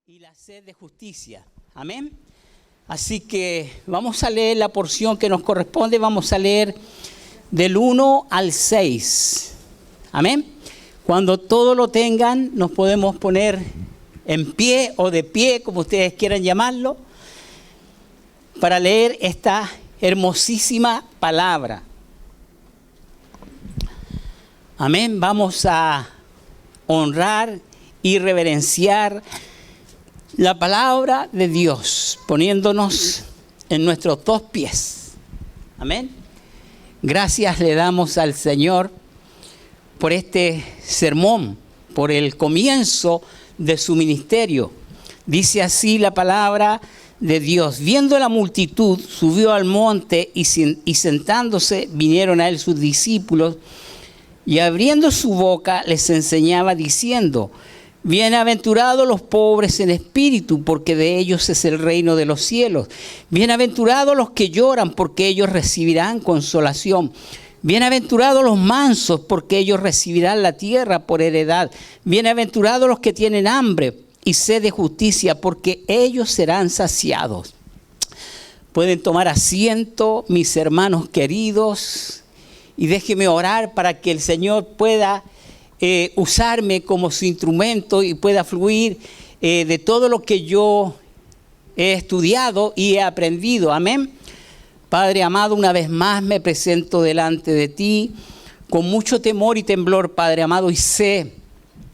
y la sed de justicia. Amén. Así que vamos a leer la porción que nos corresponde. Vamos a leer del 1 al 6. Amén. Cuando todo lo tengan, nos podemos poner en pie o de pie, como ustedes quieran llamarlo, para leer esta hermosísima palabra. Amén. Vamos a honrar y reverenciar la palabra de Dios, poniéndonos en nuestros dos pies. Amén. Gracias le damos al Señor por este sermón, por el comienzo de su ministerio. Dice así la palabra de Dios: viendo la multitud, subió al monte y sentándose vinieron a él sus discípulos, y abriendo su boca les enseñaba diciendo: bienaventurados los pobres en espíritu, porque de ellos es el reino de los cielos. Bienaventurados los que lloran, porque ellos recibirán consolación. Bienaventurados los mansos, porque ellos recibirán la tierra por heredad. Bienaventurados los que tienen hambre y sed de justicia, porque ellos serán saciados. Pueden tomar asiento, mis hermanos queridos, y déjenme orar para que el Señor pueda usarme como su instrumento y pueda fluir de todo lo que yo he estudiado y he aprendido. Amén. Padre amado, una vez más me presento delante de ti con mucho temor y temblor, Padre amado, y sé,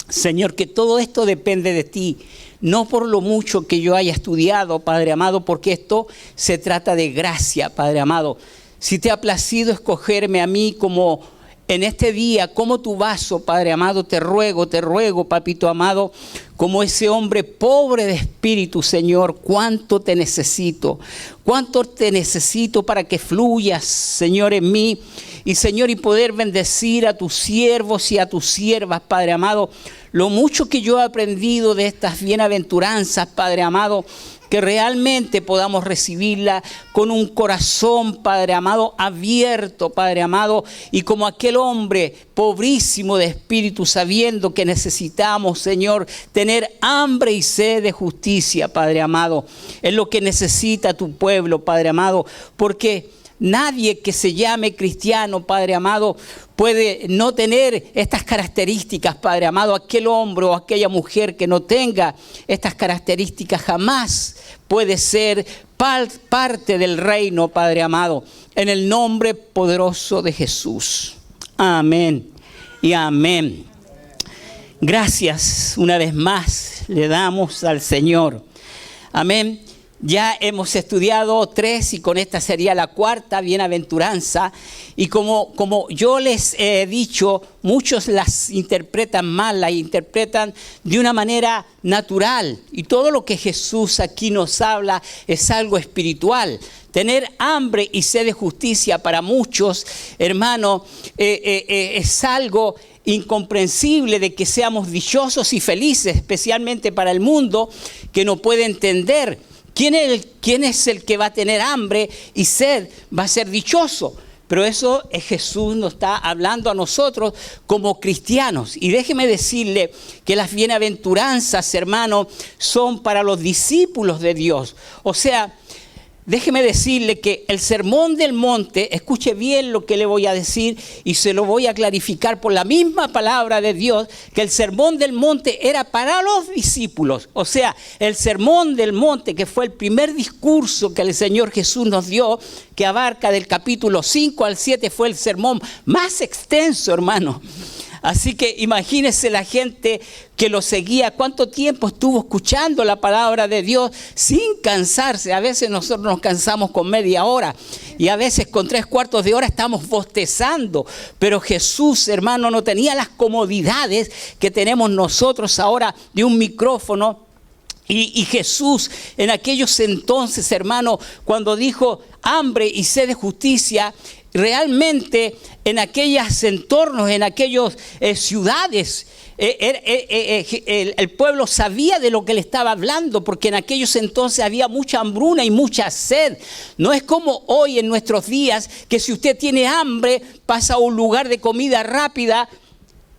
Señor, que todo esto depende de ti, no por lo mucho que yo haya estudiado, Padre amado, porque esto se trata de gracia, Padre amado. Si te ha placido escogerme a mí como en este día, como tu vaso, Padre amado, te ruego, Papito amado, como ese hombre pobre de espíritu, Señor, cuánto te necesito para que fluyas, Señor, en mí. Y Señor, y poder bendecir a tus siervos y a tus siervas, Padre amado, lo mucho que yo he aprendido de estas bienaventuranzas, Padre amado, que realmente podamos recibirla con un corazón, Padre amado, abierto, Padre amado, y como aquel hombre pobrísimo de espíritu, sabiendo que necesitamos, Señor, tener hambre y sed de justicia, Padre amado. Es lo que necesita tu pueblo, Padre amado, porque nadie que se llame cristiano, Padre amado, puede no tener estas características, Padre amado. Aquel hombre o aquella mujer que no tenga estas características jamás puede ser parte del reino, Padre amado. En el nombre poderoso de Jesús. Amén y amén. Gracias una vez más le damos al Señor. Amén. Ya hemos estudiado 3 y con esta sería la 4ª bienaventuranza. Y como yo les he dicho, muchos las interpretan mal, las interpretan de una manera natural. Y todo lo que Jesús aquí nos habla es algo espiritual. Tener hambre y sed de justicia para muchos, hermano, es algo incomprensible de que seamos dichosos y felices, especialmente para el mundo que no puede entender. ¿Quién es el que va a tener hambre y sed? Va a ser dichoso. Pero eso Jesús nos está hablando a nosotros como cristianos. Y déjeme decirle que las bienaventuranzas, hermano, son para los discípulos de Dios. O sea, déjeme decirle que el sermón del monte, escuche bien lo que le voy a decir y se lo voy a clarificar por la misma palabra de Dios, que el sermón del monte era para los discípulos. O sea, el sermón del monte, que fue el primer discurso que el Señor Jesús nos dio, que abarca del capítulo 5 al 7, fue el sermón más extenso, hermano. Así que imagínese la gente que lo seguía, cuánto tiempo estuvo escuchando la palabra de Dios sin cansarse. A veces nosotros nos cansamos con media hora y a veces con 3/4 de hora estamos bostezando. Pero Jesús, hermano, no tenía las comodidades que tenemos nosotros ahora de un micrófono. Y Jesús en aquellos entonces, hermano, cuando dijo hambre y sed de justicia, realmente en aquellos entornos, en aquellas ciudades, el pueblo sabía de lo que le estaba hablando, porque en aquellos entonces había mucha hambruna y mucha sed. No es como hoy en nuestros días, que si usted tiene hambre, pasa a un lugar de comida rápida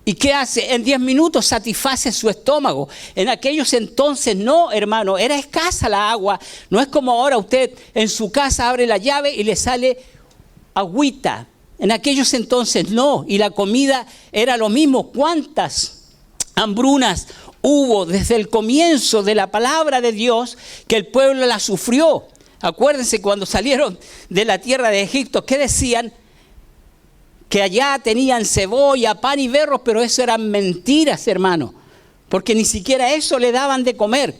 ¿Y qué hace? En 10 minutos satisface su estómago. En aquellos entonces no, hermano, era escasa la agua. No es como ahora usted en su casa abre la llave y le sale agüita. En aquellos entonces no, y la comida era lo mismo. ¿Cuántas hambrunas hubo desde el comienzo de la palabra de Dios que el pueblo la sufrió? Acuérdense cuando salieron de la tierra de Egipto, ¿qué decían? Que allá tenían cebolla, pan y berros, pero eso eran mentiras, hermano, porque ni siquiera eso le daban de comer.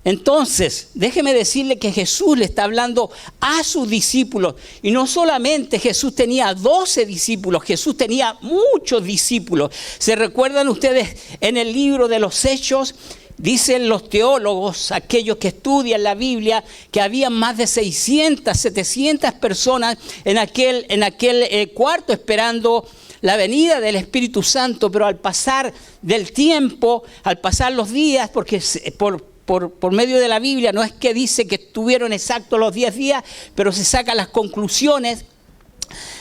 Entonces, déjeme decirle que Jesús le está hablando a sus discípulos. Y no solamente Jesús tenía 12 discípulos, Jesús tenía muchos discípulos. ¿Se recuerdan ustedes en el libro de los Hechos? Dicen los teólogos, aquellos que estudian la Biblia, que había más de 600, 700 personas en aquel cuarto esperando la venida del Espíritu Santo. Pero al pasar del tiempo, al pasar los días, porque por medio de la Biblia no es que dice que estuvieron exactos los 10 días, pero se sacan las conclusiones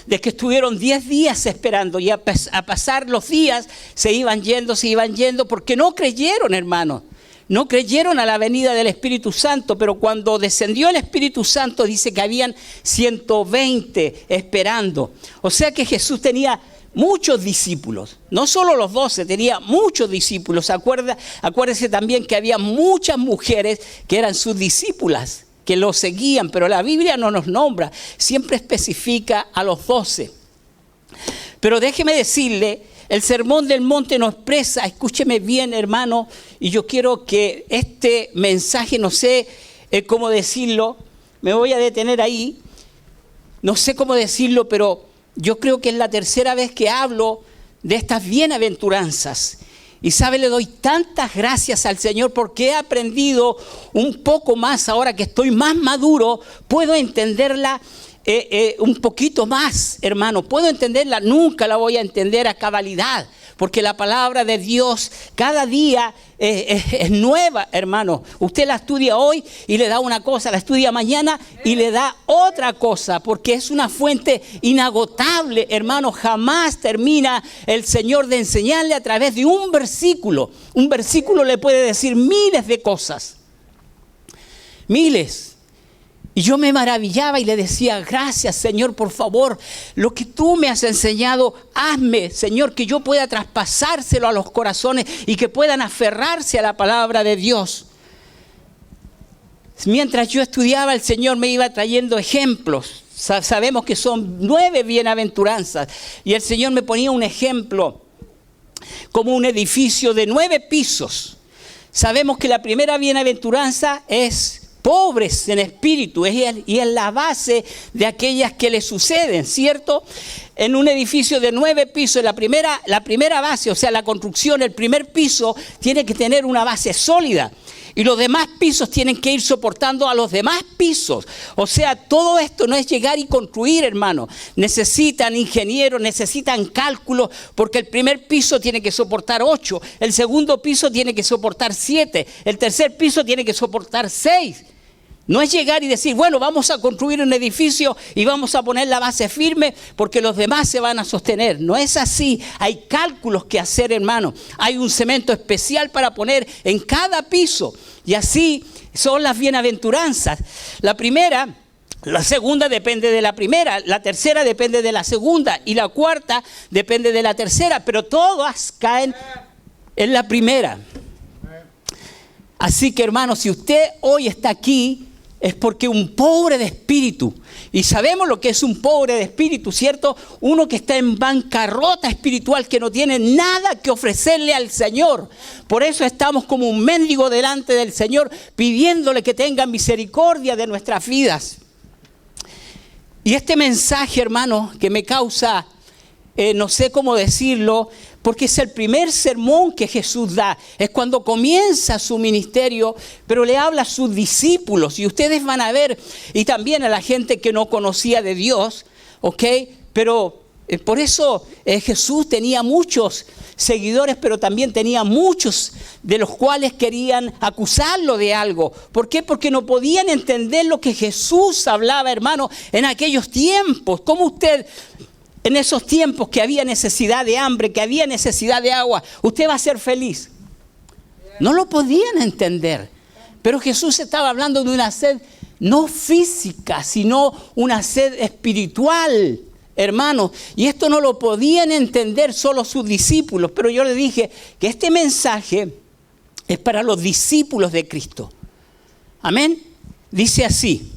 de que estuvieron 10 días esperando, y a pasar los días se iban yendo, porque no creyeron, hermanos. No creyeron a la venida del Espíritu Santo, pero cuando descendió el Espíritu Santo dice que habían 120 esperando. O sea que Jesús tenía muchos discípulos, no solo los 12, tenía muchos discípulos. Acuérdese también que había muchas mujeres que eran sus discípulas, que lo seguían, pero la Biblia no nos nombra, siempre especifica a los 12. Pero déjeme decirle, el Sermón del Monte nos expresa, escúcheme bien, hermano, y yo quiero que este mensaje, no sé cómo decirlo, me voy a detener ahí, no sé cómo decirlo, pero yo creo que es la tercera vez que hablo de estas bienaventuranzas. Y sabe, le doy tantas gracias al Señor porque he aprendido un poco más, ahora que estoy más maduro, puedo entenderla un poquito más, hermano. Puedo entenderla, nunca la voy a entender a cabalidad, porque la palabra de Dios cada día es nueva, hermano. Usted la estudia hoy y le da una cosa, la estudia mañana y le da otra cosa, porque es una fuente inagotable, hermano. Jamás termina el Señor de enseñarle a través de un versículo. Un versículo le puede decir miles de cosas, miles. Y yo me maravillaba y le decía, gracias, Señor, por favor, lo que tú me has enseñado, hazme, Señor, que yo pueda traspasárselo a los corazones y que puedan aferrarse a la palabra de Dios. Mientras yo estudiaba, el Señor me iba trayendo ejemplos. Sabemos que son 9 bienaventuranzas y el Señor me ponía un ejemplo como un edificio de 9 pisos. Sabemos que la primera bienaventuranza es pobres en espíritu, y es la base de aquellas que le suceden, ¿cierto? En un edificio de 9 pisos, la primera base, o sea, la construcción, el primer piso tiene que tener una base sólida. Y los demás pisos tienen que ir soportando a los demás pisos. O sea, todo esto no es llegar y construir, hermano. Necesitan ingenieros, necesitan cálculos, porque el primer piso tiene que soportar 8, el segundo piso tiene que soportar 7, el tercer piso tiene que soportar 6. No es llegar y decir, bueno, vamos a construir un edificio y vamos a poner la base firme porque los demás se van a sostener. No es así. Hay cálculos que hacer, hermano. Hay un cemento especial para poner en cada piso. Y así son las bienaventuranzas. La primera, la segunda depende de la primera, la tercera depende de la segunda y la cuarta depende de la tercera. Pero todas caen en la primera. Así que, hermano, si usted hoy está aquí, es porque un pobre de espíritu, y sabemos lo que es un pobre de espíritu, ¿cierto? Uno que está en bancarrota espiritual, que no tiene nada que ofrecerle al Señor. Por eso estamos como un mendigo delante del Señor, pidiéndole que tenga misericordia de nuestras vidas. Y este mensaje, hermano, que me causa, no sé cómo decirlo, porque es el primer sermón que Jesús da. Es cuando comienza su ministerio, pero le habla a sus discípulos. Y ustedes van a ver, y también a la gente que no conocía de Dios, ¿ok? Pero por eso Jesús tenía muchos seguidores, pero también tenía muchos de los cuales querían acusarlo de algo. ¿Por qué? Porque no podían entender lo que Jesús hablaba, hermano, en aquellos tiempos. ¿Cómo usted en esos tiempos que había necesidad de hambre, que había necesidad de agua, usted va a ser feliz. No lo podían entender. Pero Jesús estaba hablando de una sed no física, sino una sed espiritual, hermanos. Y esto no lo podían entender solo sus discípulos. Pero yo le dije que este mensaje es para los discípulos de Cristo. Amén. Dice así: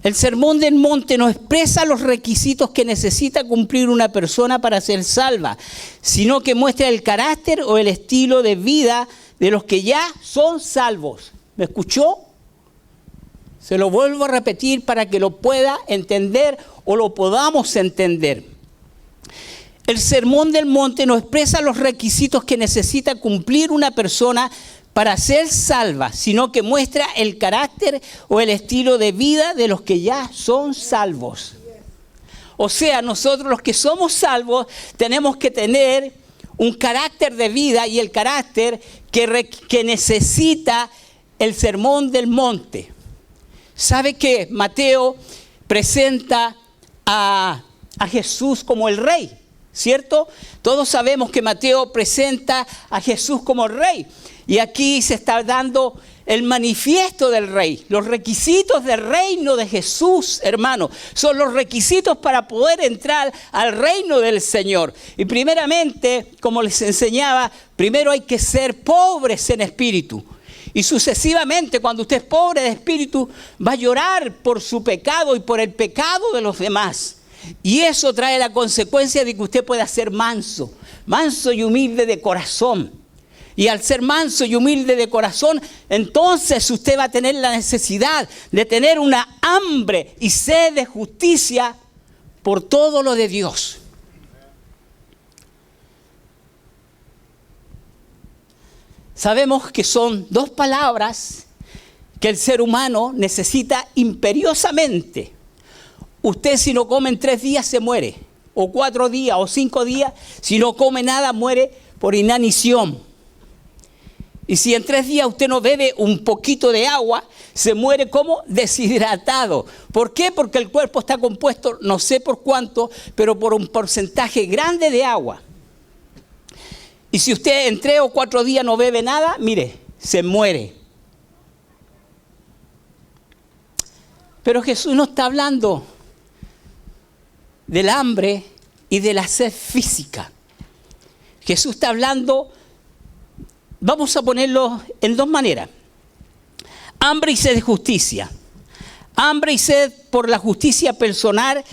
el Sermón del Monte no expresa los requisitos que necesita cumplir una persona para ser salva, sino que muestra el carácter o el estilo de vida de los que ya son salvos. ¿Me escuchó? Se lo vuelvo a repetir para que lo pueda entender o lo podamos entender. El Sermón del Monte no expresa los requisitos que necesita cumplir una persona para ser salva, sino que muestra el carácter o el estilo de vida de los que ya son salvos. O sea, nosotros los que somos salvos tenemos que tener un carácter de vida y el carácter que necesita el Sermón del Monte. ¿Sabe que Mateo presenta a Jesús como el rey? ¿Cierto? Todos sabemos que Mateo presenta a Jesús como rey. Y aquí se está dando el manifiesto del rey. Los requisitos del reino de Jesús, hermano, son los requisitos para poder entrar al reino del Señor. Y primeramente, como les enseñaba, primero hay que ser pobres en espíritu. Y sucesivamente, cuando usted es pobre de espíritu, va a llorar por su pecado y por el pecado de los demás. Y eso trae la consecuencia de que usted pueda ser manso y humilde de corazón. Y al ser manso y humilde de corazón, entonces usted va a tener la necesidad de tener una hambre y sed de justicia por todo lo de Dios. Sabemos que son dos palabras que el ser humano necesita imperiosamente. Usted si no come en 3 días se muere, o 4 días, o 5 días, si no come nada muere por inanición. Y si en 3 días usted no bebe un poquito de agua, se muere como deshidratado. ¿Por qué? Porque el cuerpo está compuesto, no sé por cuánto, pero por un porcentaje grande de agua. Y si usted en 3 o 4 días no bebe nada, mire, se muere. Pero Jesús no está hablando del hambre y de la sed física. Jesús está hablando, vamos a ponerlo en 2 maneras. Hambre y sed de justicia. Hambre y sed por la justicia personal,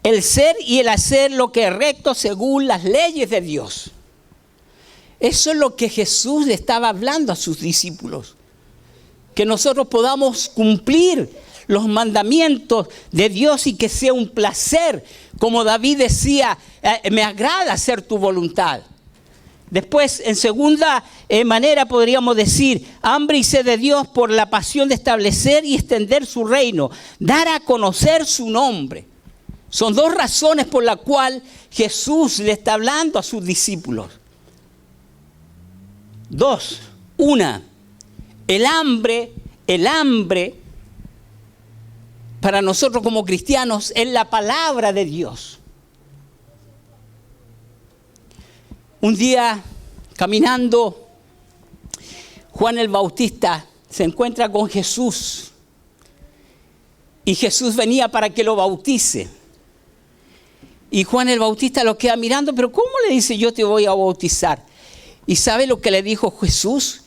el ser y el hacer lo que es recto según las leyes de Dios. Eso es lo que Jesús le estaba hablando a sus discípulos. Que nosotros podamos cumplir los mandamientos de Dios y que sea un placer. Como David decía, me agrada hacer tu voluntad. Después, en segunda manera podríamos decir, hambre y sed de Dios por la pasión de establecer y extender su reino, dar a conocer su nombre. Son 2 razones por las cuales Jesús le está hablando a sus discípulos. 2. Una, el hambre para nosotros como cristianos es la palabra de Dios. Un día, caminando, Juan el Bautista se encuentra con Jesús. Y Jesús venía para que lo bautice. Y Juan el Bautista lo queda mirando, pero ¿cómo le dice yo te voy a bautizar? ¿Y sabe lo que le dijo Jesús?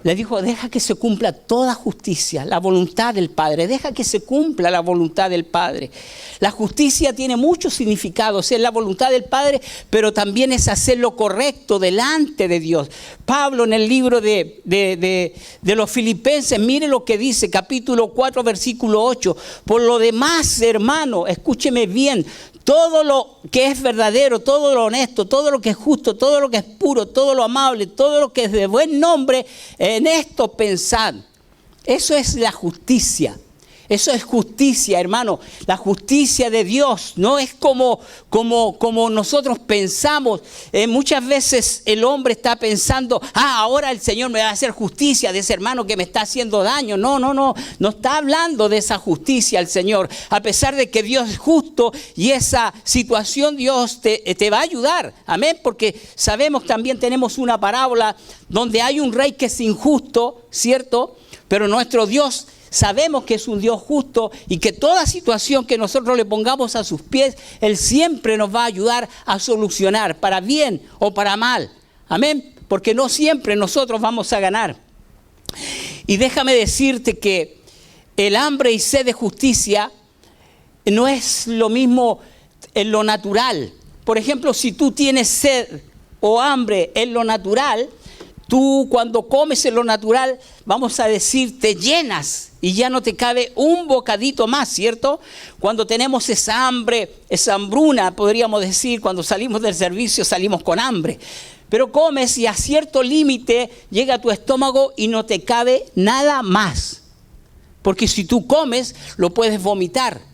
Le dijo, deja que se cumpla toda justicia, la voluntad del Padre. Deja que se cumpla la voluntad del Padre. La justicia tiene muchos significados. Es la voluntad del Padre, pero también es hacer lo correcto delante de Dios. Pablo en el libro de los Filipenses, mire lo que dice, capítulo 4, versículo 8. Por lo demás, hermano, escúcheme bien. Todo lo que es verdadero, todo lo honesto, todo lo que es justo, todo lo que es puro, todo lo amable, todo lo que es de buen nombre, en esto pensad. Eso es la justicia. Eso es justicia, hermano. La justicia de Dios no es como nosotros pensamos. Muchas veces el hombre está pensando, ahora el Señor me va a hacer justicia de ese hermano que me está haciendo daño. No está hablando de esa justicia el Señor. A pesar de que Dios es justo y esa situación Dios te va a ayudar. Amén, porque sabemos también, tenemos una parábola donde hay un rey que es injusto, ¿cierto? Pero nuestro Dios sabemos que es un Dios justo y que toda situación que nosotros le pongamos a sus pies, Él siempre nos va a ayudar a solucionar, para bien o para mal. Amén, porque no siempre nosotros vamos a ganar. Y déjame decirte que el hambre y sed de justicia no es lo mismo en lo natural. Por ejemplo, si tú tienes sed o hambre en lo natural, tú cuando comes en lo natural, vamos a decir, te llenas y ya no te cabe un bocadito más, ¿cierto? Cuando tenemos esa hambre, esa hambruna, podríamos decir, cuando salimos del servicio salimos con hambre. Pero comes y a cierto límite llega a tu estómago y no te cabe nada más. Porque si tú comes, lo puedes vomitar.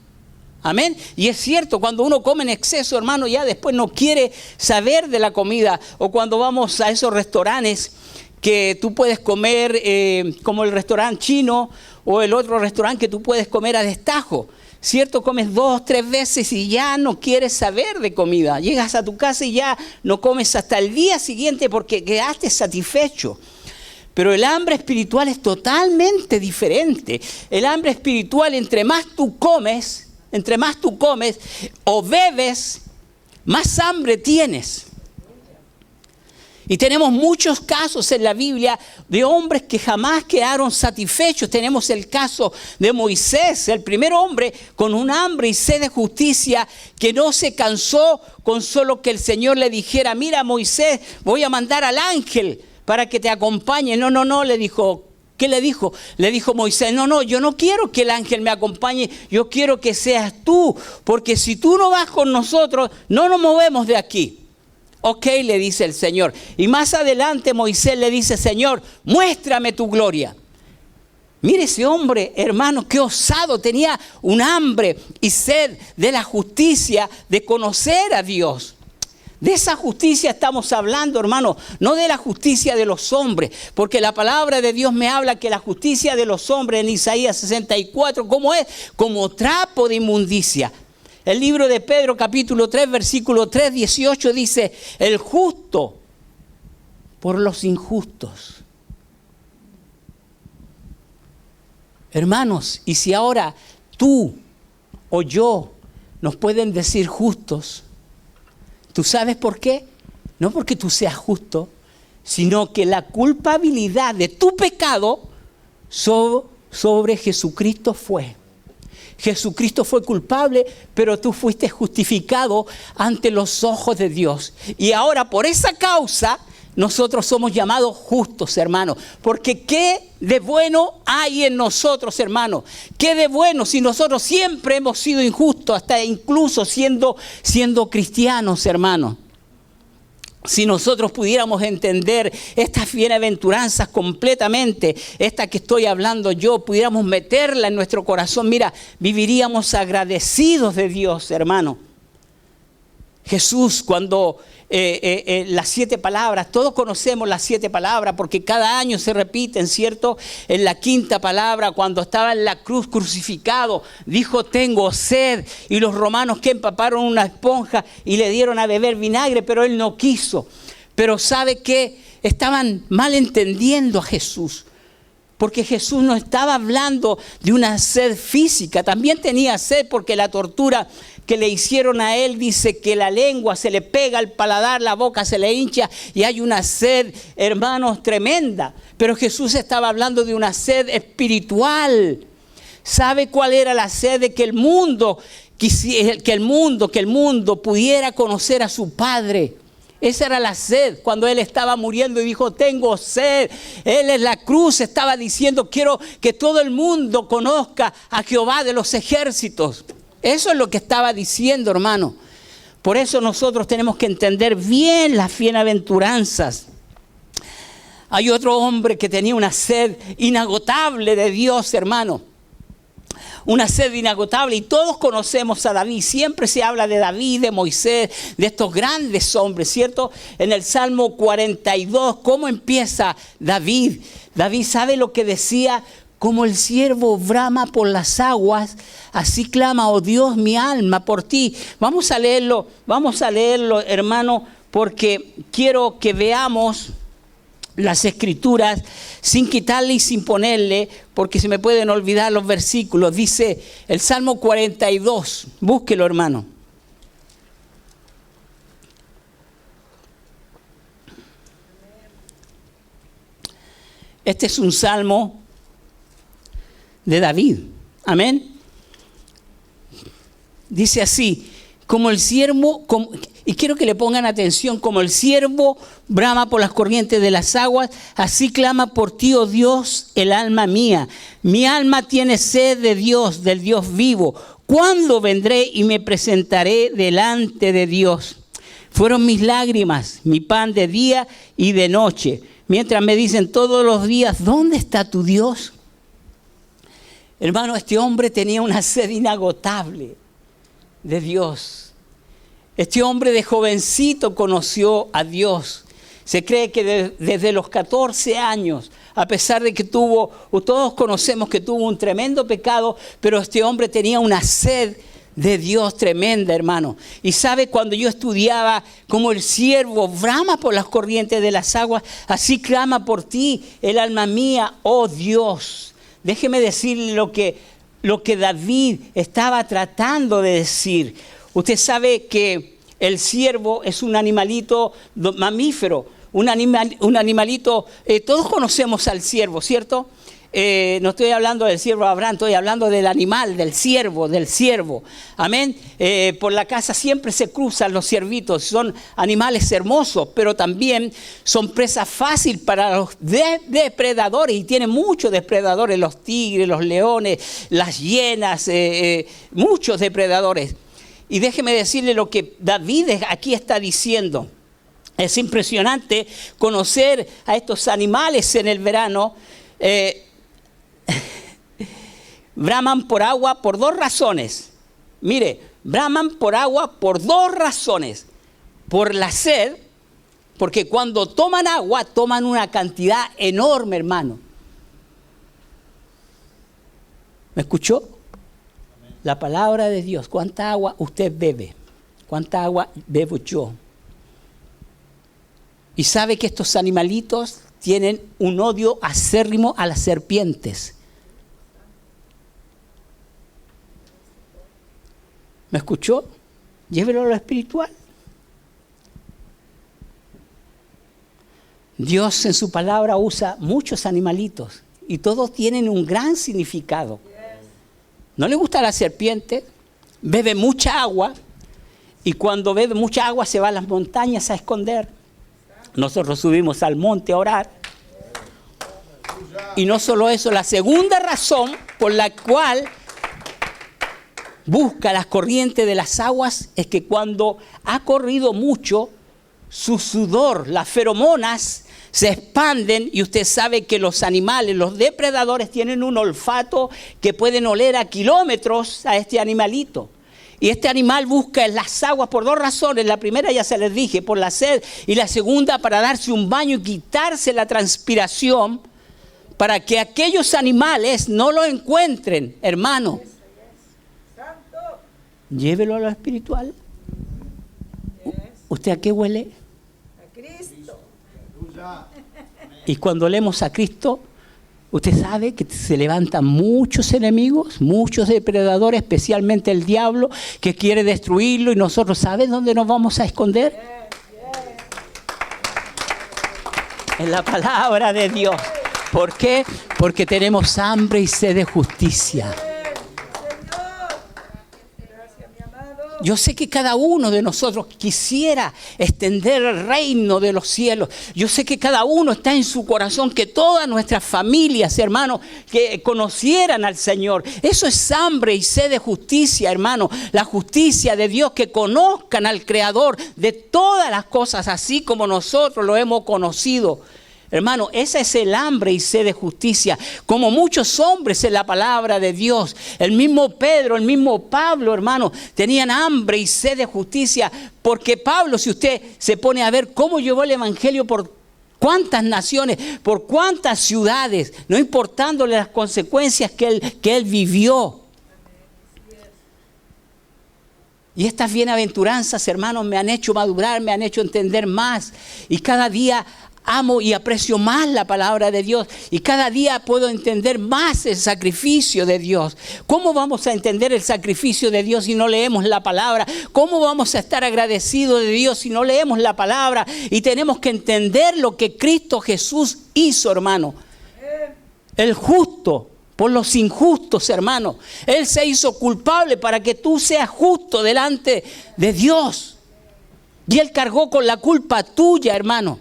Amén. Y es cierto, cuando uno come en exceso, hermano, ya después no quiere saber de la comida. O cuando vamos a esos restaurantes que tú puedes comer, como el restaurante chino o el otro restaurante que tú puedes comer a destajo. ¿Cierto? Comes 2, 3 veces y ya no quieres saber de comida. Llegas a tu casa y ya no comes hasta el día siguiente porque quedaste satisfecho. Pero el hambre espiritual es totalmente diferente. El hambre espiritual, entre más tú comes o bebes, más hambre tienes. Y tenemos muchos casos en la Biblia de hombres que jamás quedaron satisfechos. Tenemos el caso de Moisés, el primer hombre con un hambre y sed de justicia que no se cansó con solo que el Señor le dijera, mira Moisés, voy a mandar al ángel para que te acompañe. No, le dijo. ¿Qué le dijo? Le dijo Moisés, no, yo no quiero que el ángel me acompañe, yo quiero que seas tú, porque si tú no vas con nosotros, no nos movemos de aquí. Ok, le dice el Señor. Y más adelante Moisés le dice, Señor, muéstrame tu gloria. Mire ese hombre, hermano, qué osado, tenía un hambre y sed de la justicia, de conocer a Dios. De esa justicia estamos hablando, hermano, no de la justicia de los hombres, porque la palabra de Dios me habla que la justicia de los hombres en Isaías 64, ¿cómo es? Como trapo de inmundicia. El libro de Pedro, capítulo 3, versículo 3, 18, dice, el justo por los injustos. Hermanos, y si ahora tú o yo nos pueden decir justos, ¿tú sabes por qué? No porque tú seas justo, sino que la culpabilidad de tu pecado sobre Jesucristo fue. Jesucristo fue culpable, pero tú fuiste justificado ante los ojos de Dios. Y ahora por esa causa nosotros somos llamados justos, hermanos. Porque ¿qué de bueno hay en nosotros, hermanos? ¿Qué de bueno si nosotros siempre hemos sido injustos, hasta incluso siendo cristianos, hermanos? Si nosotros pudiéramos entender estas bienaventuranzas completamente, esta que estoy hablando yo, pudiéramos meterla en nuestro corazón, mira, viviríamos agradecidos de Dios, hermano. Jesús, cuando las 7 palabras, todos conocemos las 7 palabras porque cada año se repiten, ¿cierto? En la 5ª palabra, cuando estaba en la cruz crucificado, dijo, tengo sed. Y los romanos que empaparon una esponja y le dieron a beber vinagre, pero él no quiso. Pero ¿sabe qué? Estaban malentendiendo a Jesús. Porque Jesús no estaba hablando de una sed física, también tenía sed porque la tortura que le hicieron a él dice que la lengua se le pega al paladar, la boca se le hincha y hay una sed, hermanos, tremenda. Pero Jesús estaba hablando de una sed espiritual. ¿Sabe cuál era la sed? De que el mundo pudiera conocer a su Padre. Esa era la sed cuando él estaba muriendo y dijo, tengo sed. Él en la cruz estaba diciendo, quiero que todo el mundo conozca a Jehová de los ejércitos. Eso es lo que estaba diciendo, hermano. Por eso nosotros tenemos que entender bien las bienaventuranzas. Hay otro hombre que tenía una sed inagotable de Dios, hermano. una sed inagotable. Y todos conocemos a David. Siempre se habla de David, de Moisés, de estos grandes hombres, ¿cierto? En el Salmo 42, ¿cómo empieza David? David, ¿sabe lo que decía? Como el ciervo brama por las aguas, así clama, oh Dios, mi alma por ti. Vamos a leerlo, hermano, porque quiero que veamos las escrituras sin quitarle y sin ponerle, porque se me pueden olvidar los versículos. Dice el Salmo 42, búsquelo, hermano. Este es un salmo de David. Amén. Dice así, como el siervo, y quiero que le pongan atención, como el siervo brama por las corrientes de las aguas, así clama por ti, oh Dios, el alma mía. Mi alma tiene sed de Dios, del Dios vivo. ¿Cuándo vendré y me presentaré delante de Dios? Fueron mis lágrimas, mi pan de día y de noche, mientras me dicen todos los días, ¿dónde está tu Dios? Hermano, este hombre tenía una sed inagotable de Dios. Este hombre de jovencito conoció a Dios. Se cree que desde los 14 años, a pesar de que todos conocemos que tuvo un tremendo pecado, pero este hombre tenía una sed de Dios tremenda, hermano. Y sabe, cuando yo estudiaba como el siervo brama por las corrientes de las aguas, así clama por ti el alma mía, oh Dios. Déjeme decirle lo que David estaba tratando de decir. Usted sabe que el ciervo es un animalito mamífero, un animalito, todos conocemos al ciervo, ¿cierto? No estoy hablando del ciervo Abraham, estoy hablando del animal, del ciervo. Amén. Por la casa siempre se cruzan los ciervitos, son animales hermosos, pero también son presa fácil para los depredadores, y tienen muchos depredadores, los tigres, los leones, las hienas, muchos depredadores. Y déjeme decirle lo que David aquí está diciendo. Es impresionante conocer a estos animales en el verano. Braman por agua por dos razones. Mire, braman por agua por dos razones. Por la sed, porque cuando toman agua, toman una cantidad enorme, hermano. ¿Me escuchó? La palabra de Dios. ¿Cuánta agua usted bebe? ¿Cuánta agua bebo yo? Y sabe que estos animalitos tienen un odio acérrimo a las serpientes. ¿Me escuchó? Llévelo a lo espiritual. Dios en su palabra usa muchos animalitos y todos tienen un gran significado. ¿No le gusta la serpiente? Bebe mucha agua y cuando bebe mucha agua se va a las montañas a esconder. Nosotros subimos al monte a orar. Y no solo eso, la segunda razón por la cual busca las corrientes de las aguas es que cuando ha corrido mucho, su sudor, las feromonas se expanden, y usted sabe que los animales, los depredadores tienen un olfato que pueden oler a kilómetros a este animalito. Y este animal busca en las aguas por dos razones. La primera ya se les dije, por la sed, y la segunda para darse un baño y quitarse la transpiración para que aquellos animales no lo encuentren, hermano. Llévelo a lo espiritual. ¿Usted a qué huele? A Cristo. Y cuando leemos a Cristo, usted sabe que se levantan muchos enemigos, muchos depredadores, especialmente el diablo, que quiere destruirlo, y nosotros, ¿saben dónde nos vamos a esconder? En la palabra de Dios. ¿Por qué? Porque tenemos hambre y sed de justicia. Yo sé que cada uno de nosotros quisiera extender el reino de los cielos. Yo sé que cada uno está en su corazón, que todas nuestras familias, hermanos, que conocieran al Señor. Eso es hambre y sed de justicia, hermano. La justicia de Dios, que conozcan al Creador de todas las cosas, así como nosotros lo hemos conocido. Hermano, ese es el hambre y sed de justicia, como muchos hombres en la palabra de Dios. El mismo Pedro, el mismo Pablo, hermano, tenían hambre y sed de justicia, porque Pablo, si usted se pone a ver cómo llevó el evangelio por cuántas naciones, por cuántas ciudades, no importándole las consecuencias que él vivió. Y estas bienaventuranzas, hermanos, me han hecho madurar, me han hecho entender más. Y cada día amo y aprecio más la palabra de Dios. Y cada día puedo entender más el sacrificio de Dios. ¿Cómo vamos a entender el sacrificio de Dios si no leemos la palabra? ¿Cómo vamos a estar agradecidos de Dios si no leemos la palabra? Y tenemos que entender lo que Cristo Jesús hizo, hermano. El justo por los injustos, hermano. Él se hizo culpable para que tú seas justo delante de Dios. Y Él cargó con la culpa tuya, hermano.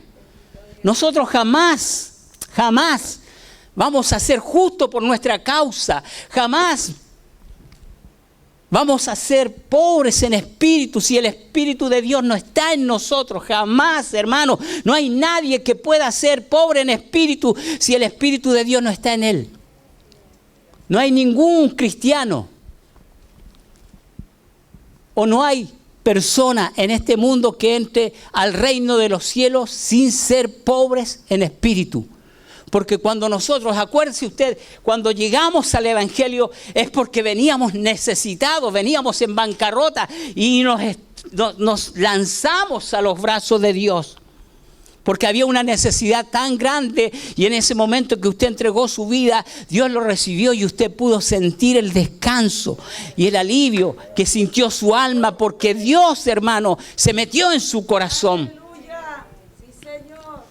Nosotros jamás vamos a ser justos por nuestra causa. Jamás vamos a ser pobres en espíritu si el Espíritu de Dios no está en nosotros. Jamás, hermano. No hay nadie que pueda ser pobre en espíritu si el Espíritu de Dios no está en él. No hay ningún cristiano o no hay persona en este mundo que entre al reino de los cielos sin ser pobres en espíritu. Porque cuando nosotros, acuérdese usted, cuando llegamos al Evangelio es porque veníamos necesitados, veníamos en bancarrota y nos lanzamos a los brazos de Dios. Porque había una necesidad tan grande y en ese momento que usted entregó su vida, Dios lo recibió y usted pudo sentir el descanso y el alivio que sintió su alma porque Dios, hermano, se metió en su corazón. Aleluya. Sí, Señor.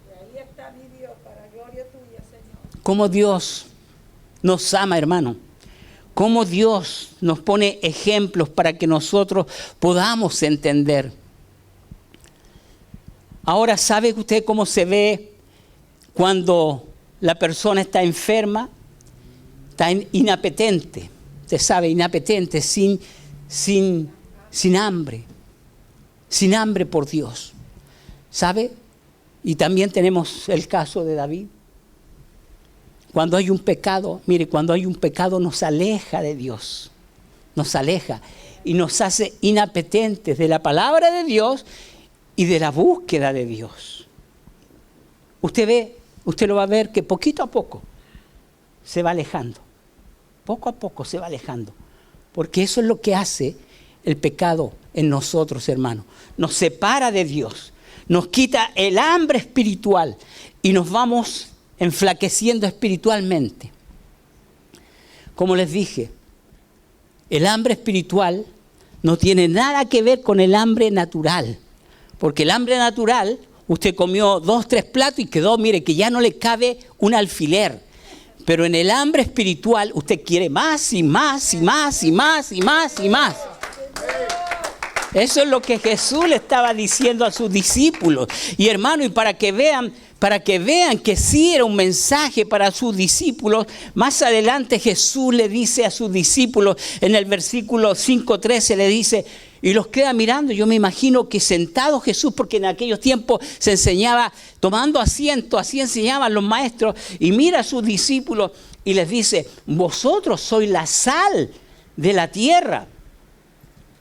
Y ahí está mi Dios, para gloria tuya, Señor. Cómo Dios nos ama, hermano. Cómo Dios nos pone ejemplos para que nosotros podamos entender. Ahora, ¿sabe usted cómo se ve cuando la persona está enferma? Está inapetente. Usted sabe, inapetente, sin hambre. Sin hambre por Dios. ¿Sabe? Y también tenemos el caso de David. Cuando hay un pecado, mire, cuando hay un pecado nos aleja de Dios. Nos aleja y nos hace inapetentes de la palabra de Dios y de la búsqueda de Dios. Usted lo va a ver que poquito a poco se va alejando. Poco a poco se va alejando. Porque eso es lo que hace el pecado en nosotros, hermanos. Nos separa de Dios. Nos quita el hambre espiritual y nos vamos enflaqueciendo espiritualmente. Como les dije, el hambre espiritual no tiene nada que ver con el hambre natural. Porque el hambre natural, usted comió 2, 3 platos y quedó, mire, que ya no le cabe un alfiler. Pero en el hambre espiritual, usted quiere más y más y más y más y más y más. Eso es lo que Jesús le estaba diciendo a sus discípulos. Y hermano, y para que vean que sí era un mensaje para sus discípulos, más adelante Jesús le dice a sus discípulos, en el versículo 5:13 le dice, y los queda mirando, yo me imagino que sentado Jesús, porque en aquellos tiempos se enseñaba tomando asiento, así enseñaban los maestros, y mira a sus discípulos y les dice, vosotros sois la sal de la tierra.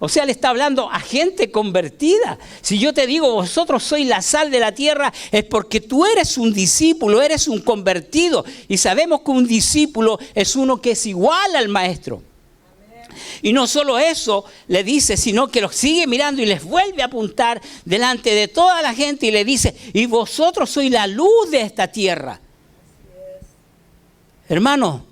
O sea, le está hablando a gente convertida. Si yo te digo, vosotros sois la sal de la tierra, es porque tú eres un discípulo, eres un convertido. Y sabemos que un discípulo es uno que es igual al maestro. Y no solo eso le dice, sino que los sigue mirando y les vuelve a apuntar delante de toda la gente y le dice, y vosotros sois la luz de esta tierra. Hermano,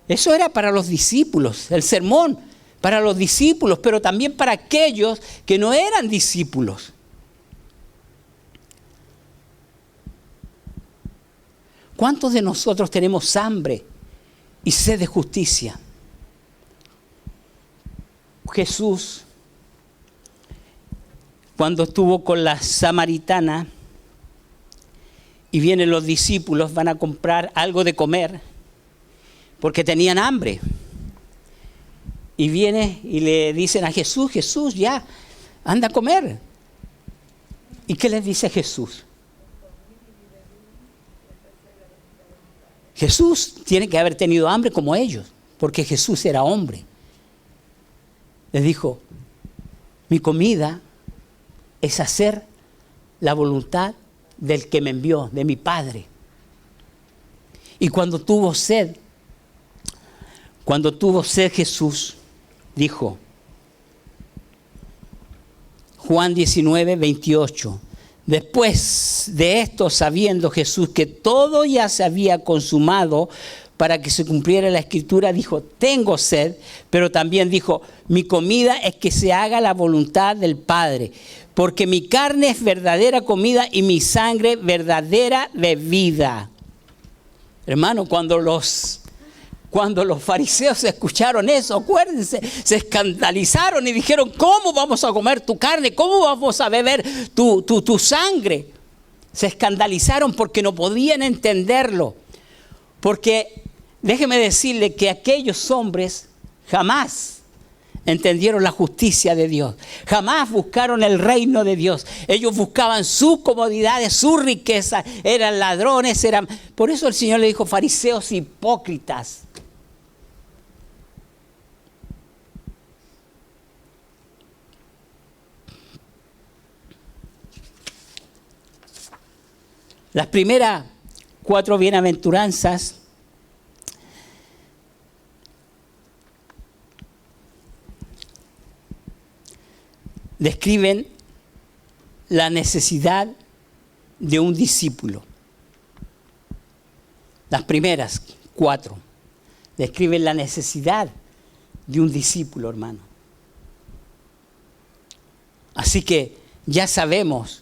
eso era para los discípulos, el sermón para los discípulos, pero también para aquellos que no eran discípulos. ¿Cuántos de nosotros tenemos hambre y sed de justicia? Jesús, cuando estuvo con la samaritana y vienen los discípulos, van a comprar algo de comer porque tenían hambre. Y viene y le dicen a Jesús, Jesús, ya, anda a comer. ¿Y qué les dice Jesús? Jesús tiene que haber tenido hambre como ellos, porque Jesús era hombre. Les dijo, mi comida es hacer la voluntad del que me envió, de mi Padre. Y cuando tuvo sed Jesús dijo, Juan 19, 28, después de esto, sabiendo Jesús que todo ya se había consumado para que se cumpliera la Escritura, dijo, tengo sed, pero también dijo, mi comida es que se haga la voluntad del Padre, porque mi carne es verdadera comida y mi sangre verdadera bebida. Hermano, cuando los fariseos escucharon eso, acuérdense, se escandalizaron y dijeron, ¿cómo vamos a comer tu carne? ¿Cómo vamos a beber tu sangre? Se escandalizaron porque no podían entenderlo. Porque déjeme decirle que aquellos hombres jamás entendieron la justicia de Dios. Jamás buscaron el reino de Dios. Ellos buscaban sus comodidades, su riqueza. Eran ladrones, Por eso el Señor le dijo, fariseos hipócritas. Las primeras 4 bienaventuranzas describen la necesidad de un discípulo. Las primeras 4 describen la necesidad de un discípulo, hermano. Así que ya sabemos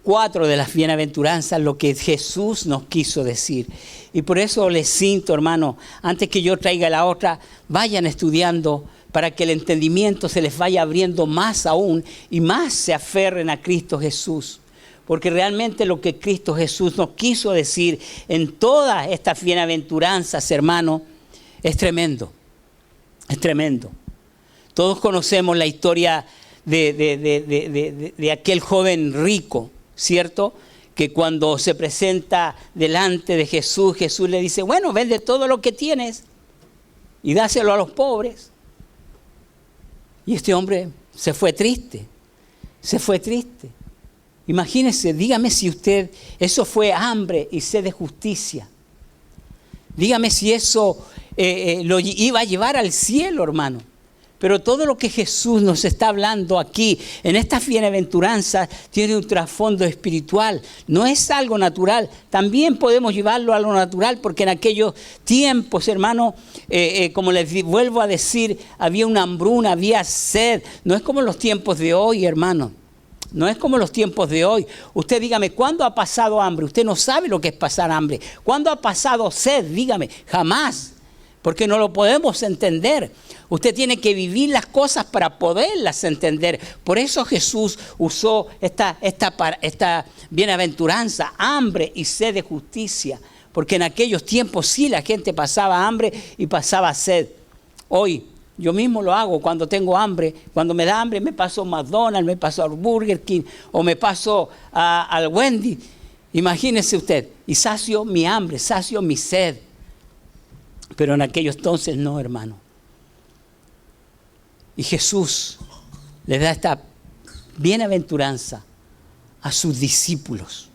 4 de las bienaventuranzas lo que Jesús nos quiso decir. Y por eso les cinto, hermano, antes que yo traiga la otra, vayan estudiando para que el entendimiento se les vaya abriendo más aún y más se aferren a Cristo Jesús. Porque realmente lo que Cristo Jesús nos quiso decir en todas estas bienaventuranzas, hermano, es tremendo. Es tremendo. Todos conocemos la historia de aquel joven rico, ¿cierto? Que cuando se presenta delante de Jesús, Jesús le dice, bueno, vende todo lo que tienes y dáselo a los pobres. Y este hombre se fue triste. Imagínese, dígame si usted, eso fue hambre y sed de justicia. Dígame si eso lo iba a llevar al cielo, hermano. Pero todo lo que Jesús nos está hablando aquí, en estas bienaventuranzas, tiene un trasfondo espiritual. No es algo natural. También podemos llevarlo a lo natural, porque en aquellos tiempos, hermano, como les vuelvo a decir, había una hambruna, había sed. No es como los tiempos de hoy, hermano. No es como los tiempos de hoy. Usted dígame, ¿cuándo ha pasado hambre? Usted no sabe lo que es pasar hambre. ¿Cuándo ha pasado sed? Dígame, jamás. Porque no lo podemos entender. Usted tiene que vivir las cosas para poderlas entender. Por eso Jesús usó esta bienaventuranza, hambre y sed de justicia. Porque en aquellos tiempos sí la gente pasaba hambre y pasaba sed. Hoy yo mismo lo hago cuando tengo hambre. Cuando me da hambre me paso a McDonald's, me paso al Burger King o me paso al Wendy. Imagínese usted. Y sacio mi hambre, sacio mi sed. Pero en aquellos entonces no, hermano. Y Jesús les da esta bienaventuranza a sus discípulos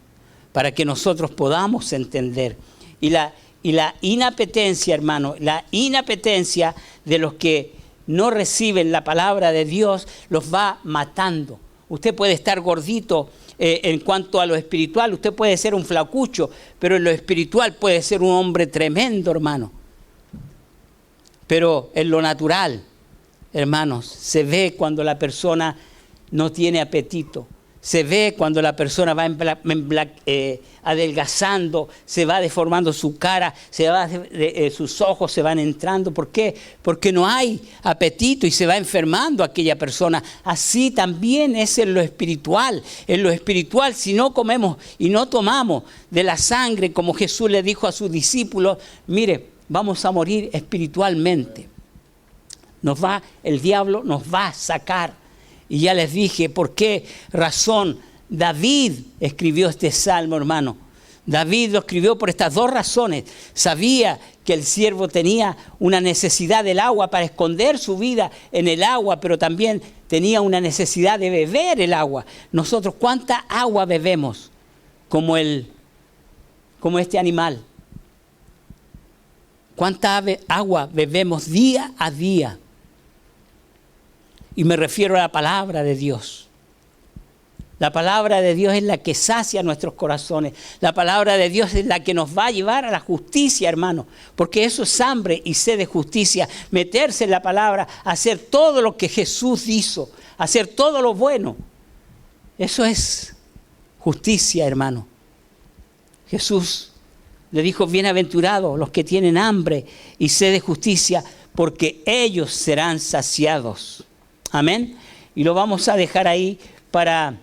para que nosotros podamos entender. Y la inapetencia, hermano, la inapetencia de los que no reciben la palabra de Dios los va matando. Usted puede estar gordito en cuanto a lo espiritual, usted puede ser un flacucho, pero en lo espiritual puede ser un hombre tremendo, hermano. Pero en lo natural, hermanos, se ve cuando la persona no tiene apetito. Se ve cuando la persona va adelgazando, se va deformando su cara, sus ojos se van entrando. ¿Por qué? Porque no hay apetito y se va enfermando aquella persona. Así también es en lo espiritual. En lo espiritual, si no comemos y no tomamos de la sangre, como Jesús le dijo a sus discípulos, mire, vamos a morir espiritualmente. El diablo nos va a sacar. Y ya les dije por qué razón David escribió este salmo, hermano. David lo escribió por estas dos razones. Sabía que el siervo tenía una necesidad del agua para esconder su vida en el agua, pero también tenía una necesidad de beber el agua. Nosotros, ¿cuánta agua bebemos como este animal? ¿Cuánta agua bebemos día a día? Y me refiero a la palabra de Dios. La palabra de Dios es la que sacia nuestros corazones. La palabra de Dios es la que nos va a llevar a la justicia, hermano. Porque eso es hambre y sed de justicia. Meterse en la palabra, hacer todo lo que Jesús hizo, hacer todo lo bueno. Eso es justicia, hermano. Jesús le dijo, bienaventurados los que tienen hambre y sed de justicia, porque ellos serán saciados. Amén. Y lo vamos a dejar ahí para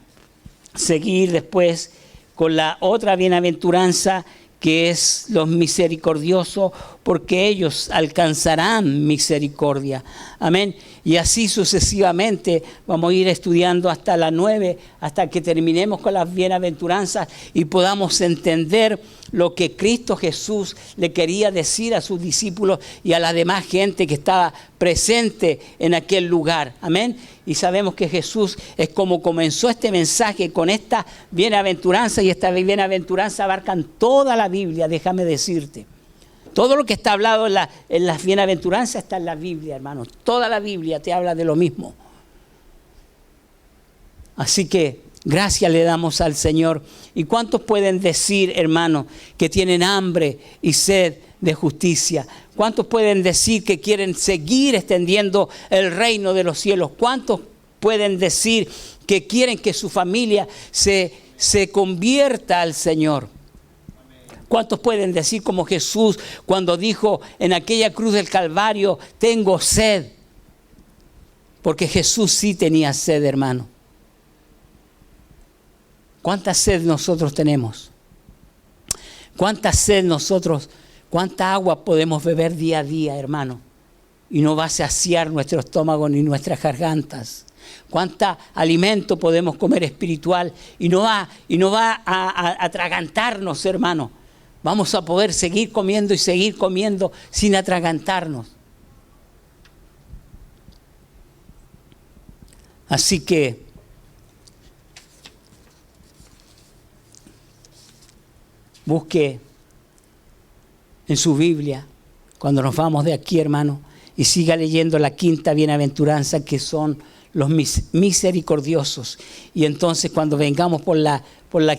seguir después con la otra bienaventuranza, que es los misericordiosos, porque ellos alcanzarán misericordia. Amén. Y así sucesivamente vamos a ir estudiando hasta la 9, hasta que terminemos con las bienaventuranzas y podamos entender lo que Cristo Jesús le quería decir a sus discípulos y a la demás gente que estaba presente en aquel lugar. Amén. Y sabemos que Jesús es como comenzó este mensaje con esta bienaventuranza, y esta bienaventuranza abarcan toda la Biblia, déjame decirte. Todo lo que está hablado en las bienaventuranzas está en la Biblia, hermanos. Toda la Biblia te habla de lo mismo. Así que gracias le damos al Señor. ¿Y cuántos pueden decir, hermanos, que tienen hambre y sed de justicia? ¿Cuántos pueden decir que quieren seguir extendiendo el reino de los cielos? ¿Cuántos pueden decir que quieren que su familia se convierta al Señor? ¿Cuántos pueden decir como Jesús cuando dijo en aquella cruz del Calvario, tengo sed? Porque Jesús sí tenía sed, hermano. ¿Cuánta sed nosotros tenemos? ¿Cuánta sed nosotros, cuánta agua podemos beber día a día, hermano? Y no va a saciar nuestro estómago ni nuestras gargantas. ¿Cuánta alimento podemos comer espiritual y no va a atragantarnos, hermano? Vamos a poder seguir comiendo sin atragantarnos. Así que busque en su Biblia, cuando nos vamos de aquí, hermano, y siga leyendo la quinta bienaventuranza, que son los misericordiosos. Y entonces cuando vengamos por la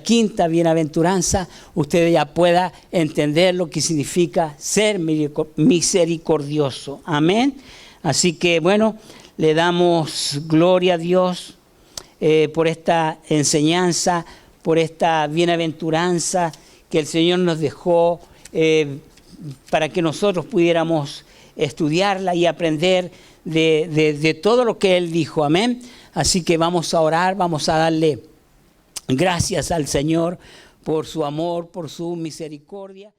quinta bienaventuranza, usted ya pueda entender lo que significa ser misericordioso. Amén. Así que bueno, le damos gloria a Dios por esta enseñanza, por esta bienaventuranza que el Señor nos dejó para que nosotros pudiéramos estudiarla y aprender de todo lo que Él dijo. Amén. Así que vamos a orar, vamos a darle gracias al Señor por su amor, por su misericordia.